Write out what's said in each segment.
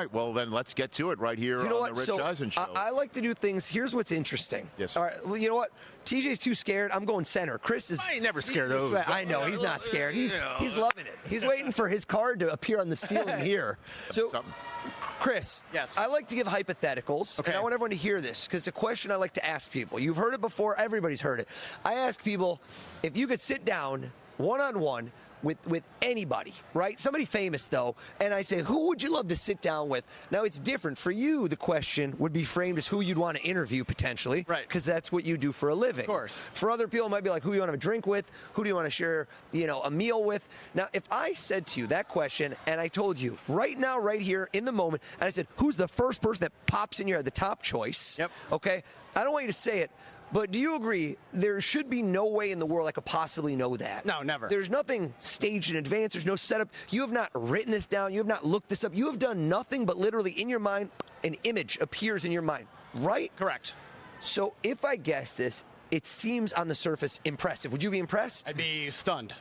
right, well, then let's get to it right here on the Rich Eisen Show. I like to do things. Here's what's interesting. Yes. All right. Well, you know what? TJ's too scared. I'm going center. Chris is. I ain't never scared of those. I know. He's not scared. He's loving it. He's waiting for his card to appear on the ceiling here. So, Chris, yes. I like to give hypotheticals, and I want everyone to hear this because it's a question I like to ask people. You've heard it before. Everybody's heard it. I ask people if you could sit down one-on-one with anybody, right? Somebody famous, though, and I say, who would you love to sit down with? Now, it's different. For you, the question would be framed as who you'd want to interview, potentially, right? Because that's what you do for a living. Of course. For other people, it might be like, who do you want to have a drink with? Who do you want to share, a meal with? Now, if I said to you that question, and I told you, right now, right here, in the moment, and I said, who's the first person that pops in your head, the top choice? Yep. Okay? I don't want you to say it, but do you agree there should be no way in the world I could possibly know that? No, never. There's nothing staged in advance. There's no setup. You have not written this down. You have not looked this up. You have done nothing but literally in your mind, an image appears in your mind, right? Correct. So if I guess this, it seems on the surface impressive. Would you be impressed? I'd be stunned.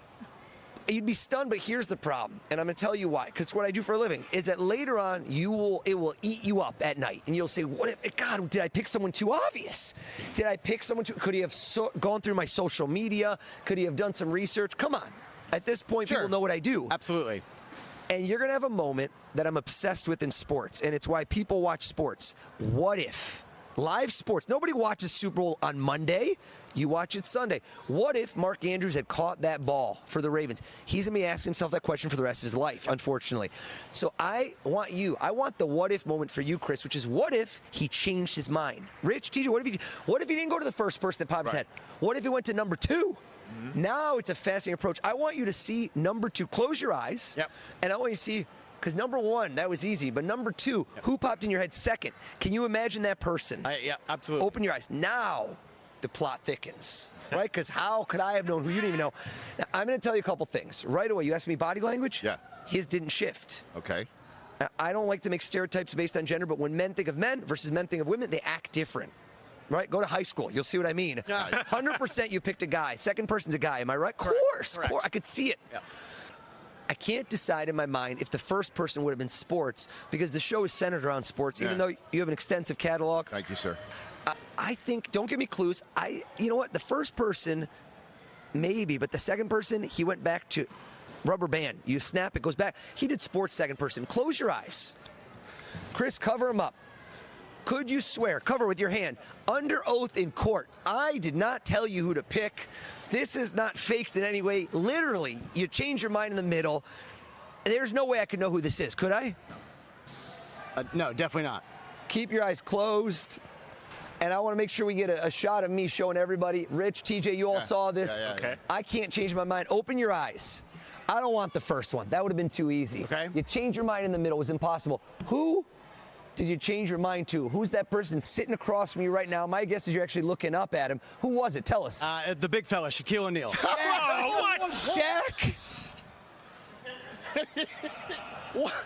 You'd be stunned, but here's the problem, and I'm going to tell you why, because it's what I do for a living, is that later on, it will eat you up at night, and you'll say, God, did I pick someone too obvious? Did I pick someone too, could he have gone through my social media? Could he have done some research? Come on. At this point, people know what I do. Absolutely. And you're going to have a moment that I'm obsessed with in sports, and it's why people watch sports. What if? Live sports. Nobody watches Super Bowl on Monday. You watch it Sunday. What if Mark Andrews had caught that ball for the Ravens? He's going to be asking himself that question for the rest of his life, unfortunately. So I want the what if moment for you, Chris, which is what if he changed his mind? Rich, TJ, what if he didn't go to the first person that popped his head? What if he went to number 2? Mm-hmm. Now it's a fascinating approach. I want you to see number 2. Close your eyes. Yep. And I want you to see, because number 1, that was easy. But number 2, who popped in your head second? Can you imagine that person? Yeah, absolutely. Open your eyes. Now the plot thickens, right? Because how could I have known who you didn't even know? Now, I'm going to tell you a couple things. Right away, you asked me body language? Yeah. His didn't shift. Okay. Now, I don't like to make stereotypes based on gender, but when men think of men versus men think of women, they act different. Right? Go to high school. You'll see what I mean. 100% you picked a guy. Second person's a guy. Am I right? Of course. I could see it. Yeah. I can't decide in my mind if the first person would have been sports because the show is centered around sports, even though you have an extensive catalog. Thank you, sir. I think, don't give me clues. You know what? The first person, maybe, but the second person, he went back to rubber band. You snap, it goes back. He did sports second person. Close your eyes. Chris, cover him up. Could you swear, cover with your hand, under oath in court, I did not tell you who to pick. This is not faked in any way. Literally, you change your mind in the middle. There's no way I could know who this is, could I? No, definitely not. Keep your eyes closed. And I want to make sure we get a shot of me showing everybody. Rich, TJ, you all saw this. Okay. I can't change my mind. Open your eyes. I don't want the first one. That would have been too easy. Okay. You change your mind in the middle. It was impossible. Who did you change your mind to? Who's that person sitting across from you right now? My guess is you're actually looking up at him. Who was it? Tell us. The big fella, Shaquille O'Neal. Oh, what? Shaq? What?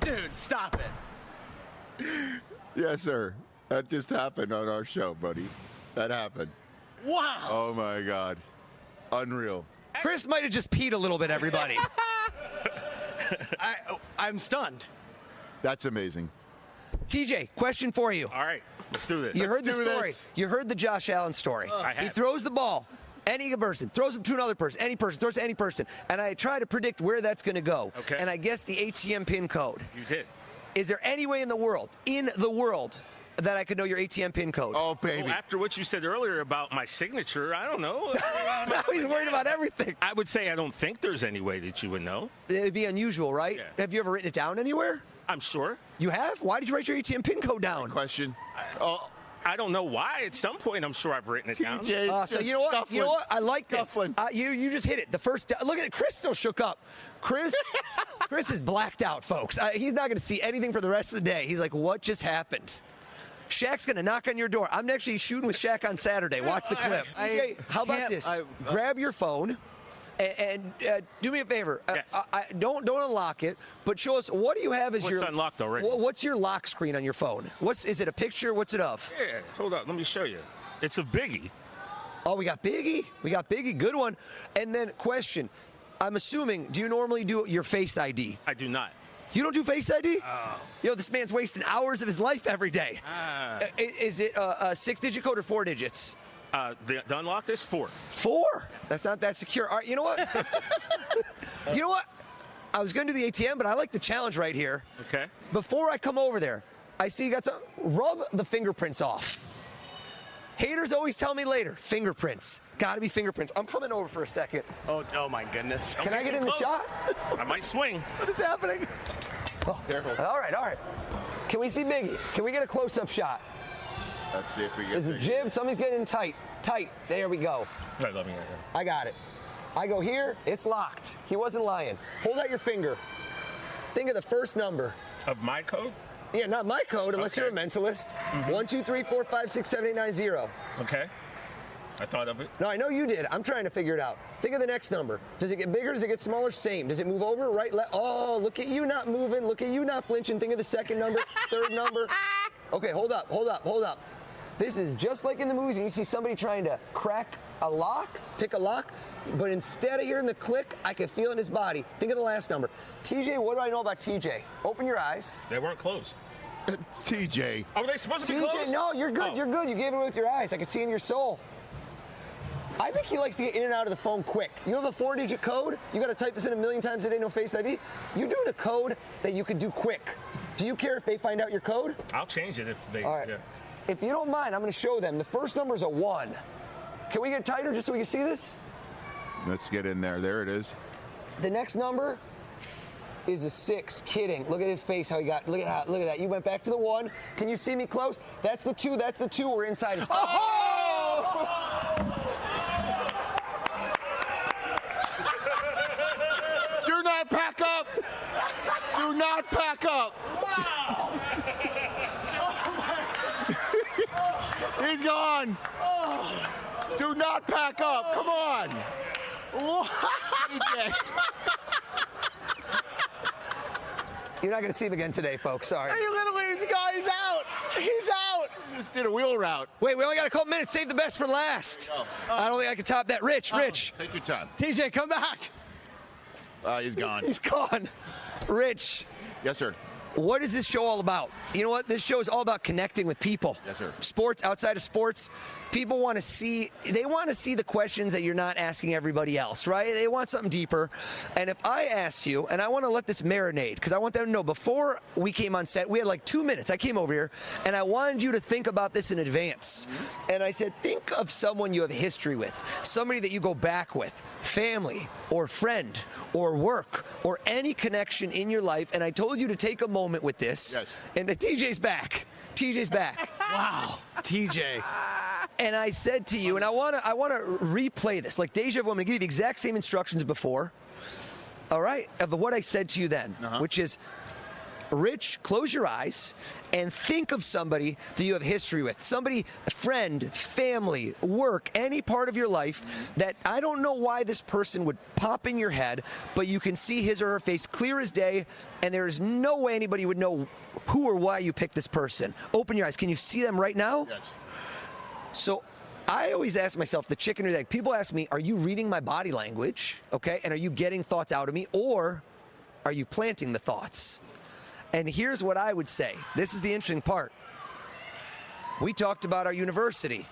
Dude, stop it. Yes, sir. That just happened on our show, buddy. That happened. Wow. Oh, my God. Unreal. Chris might have just peed a little bit, everybody. I'm stunned. That's amazing. TJ, question for you. All right, let's do this. You heard the do story. this. You heard the Josh Allen story. I have. He throws the ball. Any person throws it to another person, any person throws it to any person, and I try to predict where that's going to go. Okay. And I guess the ATM pin code. You did. Is there any way in the world, that I could know your ATM pin code? Oh, baby. Well, after what you said earlier about my signature, I don't know. Now he's worried about everything. I would say I don't think there's any way that you would know. It'd be unusual, right? Yeah. Have you ever written it down anywhere? I'm sure. You have? Why did you write your ATM pin code down? Question. Oh, I don't know why. At some point, I'm sure I've written it down. TJ, So you know what? scuffling. You know what? I like this. Scuffling. You just hit it. The first. Look at it. Chris still shook up. Chris is blacked out, folks. He's not going to see anything for the rest of the day. He's like, what just happened? Shaq's going to knock on your door. I'm actually shooting with Shaq on Saturday. Watch the clip. Okay, how about this? Grab your phone and do me a favor. Yes. Don't unlock it, but show us what do you have as Well, your. it's unlocked already. What's your lock screen on your phone? Is it a picture? What's it of? Yeah, hold on. Let me show you. It's a biggie. Oh, we got Biggie. Good one. And then question. I'm assuming, do you normally do your Face ID? I do not. You don't do Face ID? Yo, this man's wasting hours of his life every day. Is it a 6-digit code or 4 digits? The unlock is 4. 4? That's not that secure. All right, you know what? You know what? I was going to do the ATM, but I like the challenge right here. Okay. Before I come over there, I see you got some. Rub the fingerprints off. Haters always tell me later, fingerprints. Gotta be fingerprints. I'm coming over for a second. Oh my goodness. Can I get in the shot? I might swing. What is happening? Oh. Careful. All right. Can we see Biggie? Can we get a close-up shot? Let's see if we get. Is the jib? Somebody's getting in tight. Tight. There we go. Right, let me right here. I got it. I go here. It's locked. He wasn't lying. Hold out your finger. Think of the first number. Of my code? Yeah, not my code, unless Okay. you're a mentalist. 1, 2, 3, 4, 5, 6, 7, 8, 9, 0. Okay. I thought of it. No, I know you did. I'm trying to figure it out. Think of the next number. Does it get bigger? Does it get smaller? Same. Does it move over? Right, left? Oh, look at you not moving. Look at you not flinching. Think of the second number, third number. Okay, hold up. This is just like in the movies when you see somebody trying to crack a lock, pick a lock, but instead of hearing the click, I can feel it in his body. Think of the last number. TJ, what do I know about TJ? Open your eyes. They weren't closed. TJ. Oh, were they supposed to be closed? TJ, no, you're good. Oh. You're good. You gave it away with your eyes. I can see in your soul. I think he likes to get in and out of the phone quick. You have a 4-digit code. You got to type this in a million times a day, no Face ID. You're doing a code that you could do quick. Do you care if they find out your code? I'll change it if they. All right. Yeah. If you don't mind, I'm going to show them. The first number is a 1. Can we get tighter just so we can see this? Let's get in there. There it is. The next number is a 6. Kidding. Look at his face. How he got. Look at that. You went back to the 1. Can you see me close? That's the 2. That's the 2. We're inside his. Do not pack up. Do not pack up. Wow. He's gone. Do not pack up. Come on. TJ. You're not going to see him again today, folks. Sorry. He literally, he's gone. He's out. He's out. Just did a wheel route. Wait, we only got a couple minutes. Save the best for last. I don't think I can top that. Rich. Take your time. TJ, come back. He's gone. He's gone. Rich. Yes, sir. What is this show all about? You know what? This show is all about connecting with people. Yes, sir. Sports, outside of sports, people want to see, they want to see the questions that you're not asking everybody else, right? They want something deeper. And if I asked you, and I want to let this marinate, because I want them to know, before we came on set, we had like 2 minutes. I came over here, and I wanted you to think about this in advance. And I said, think of someone you have history with, somebody that you go back with, family or friend or work or any connection in your life. And I told you to take a moment with this. Yes. And the TJ's back. TJ's back. Wow. TJ. And I said to you, and I want to replay this like deja vu. I'm going to give you the exact same instructions before. All right, of what I said to you then, which is, Rich, close your eyes and think of somebody that you have history with. Somebody, a friend, family, work, any part of your life that I don't know why this person would pop in your head, but you can see his or her face clear as day, and there is no way anybody would know who or why you picked this person. Open your eyes. Can you see them right now? Yes. So I always ask myself, the chicken or the egg. People ask me, are you reading my body language? Okay, and are you getting thoughts out of me, or are you planting the thoughts? And here's what I would say. This is the interesting part. We talked about our university,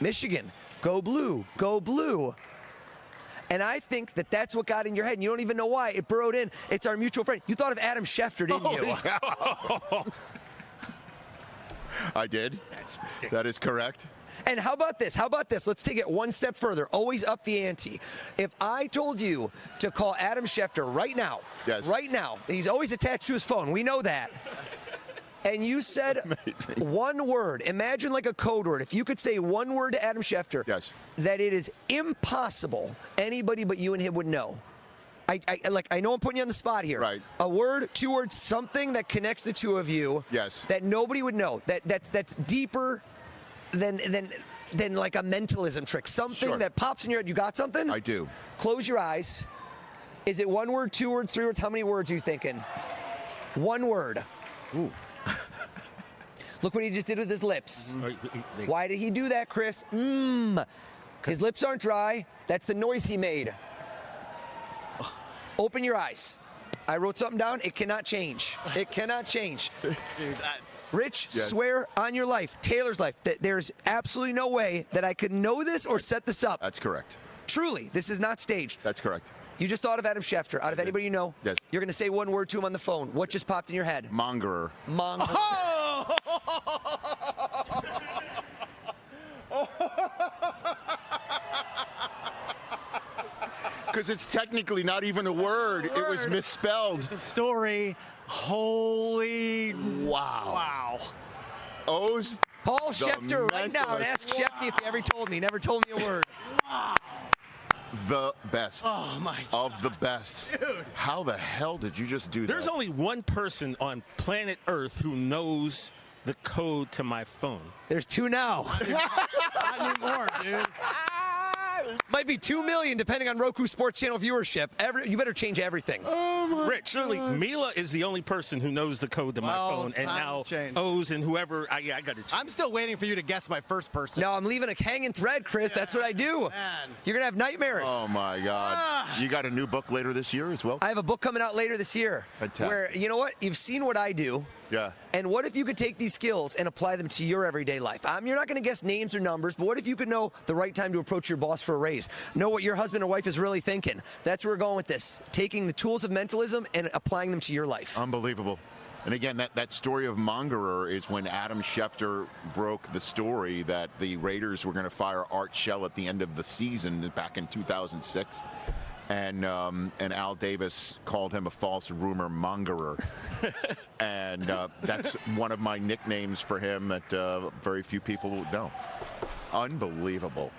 Michigan. Go blue, go blue. And I think that that's what got in your head, and you don't even know why. It burrowed in. It's our mutual friend. You thought of Adam Schefter, didn't you? I did. That's ridiculous. That is correct. And how about this? How about this? Let's take it one step further. Always up the ante. If I told you to call Adam Schefter right now, right now, he's always attached to his phone. We know that. And you said one word. Imagine like a code word. If you could say one word to Adam Schefter, that it is impossible anybody but you and him would know. I know I'm putting you on the spot here. Right. A word, 2 words, something that connects the two of you. Yes. That nobody would know. That's deeper than like a mentalism trick. Something that pops in your head. You got something? I do. Close your eyes. Is it 1 word, 2 words, 3 words? How many words are you thinking? 1 word. Ooh. Look what he just did with his lips. Why did he do that, Chris? His lips aren't dry. That's the noise he made. Open your eyes. I wrote something down. It cannot change. It cannot change. Dude, Rich, Yes. swear on your life, Taylor's life, that there's absolutely no way that I could know this or set this up. That's correct. Truly, this is not staged. That's correct. You just thought of Adam Schefter. Out of anybody you know, Yes. you're going to say one word to him on the phone. What just popped in your head? Mongerer. Mongo. Because it's technically not even a word. It was misspelled. the story. Holy wow. Oz Call Schefter right now and Mentalist. ask Schefter if he ever told me. He never told me a word. the best. Oh my Of the best. Dude. How the hell did you just do that? There's only one person on planet Earth who knows the code to my phone. There's 2 now. Not anymore, dude. Might be 2 million depending on Roku Sports Channel viewership. You better change everything. Rich, surely Mila is the only person who knows the code to my Well, phone, and time now change. Oz and whoever. I got to change. I'm still waiting for you to guess my first person. No, I'm leaving a hanging thread, Chris. That's what I do. Man. You're going to have nightmares. Oh my God. You got a new book later this year as well? I have a book coming out later this year. Fantastic. Where, you know what? You've seen what I do. Yeah. And what if you could take these skills and apply them to your everyday life? You're not going to guess names or numbers, but what if you could know the right time to approach your boss for a raise? Know what your husband or wife is really thinking. That's where we're going with this. Taking the tools of mentalism and applying them to your life. Unbelievable. And again, that story of Mongerer is when Adam Schefter broke the story that the Raiders were going to fire Art Shell at the end of the season back in 2006. And Al Davis called him a false rumor mongerer. And that's one of my nicknames for him that very few people know. Unbelievable.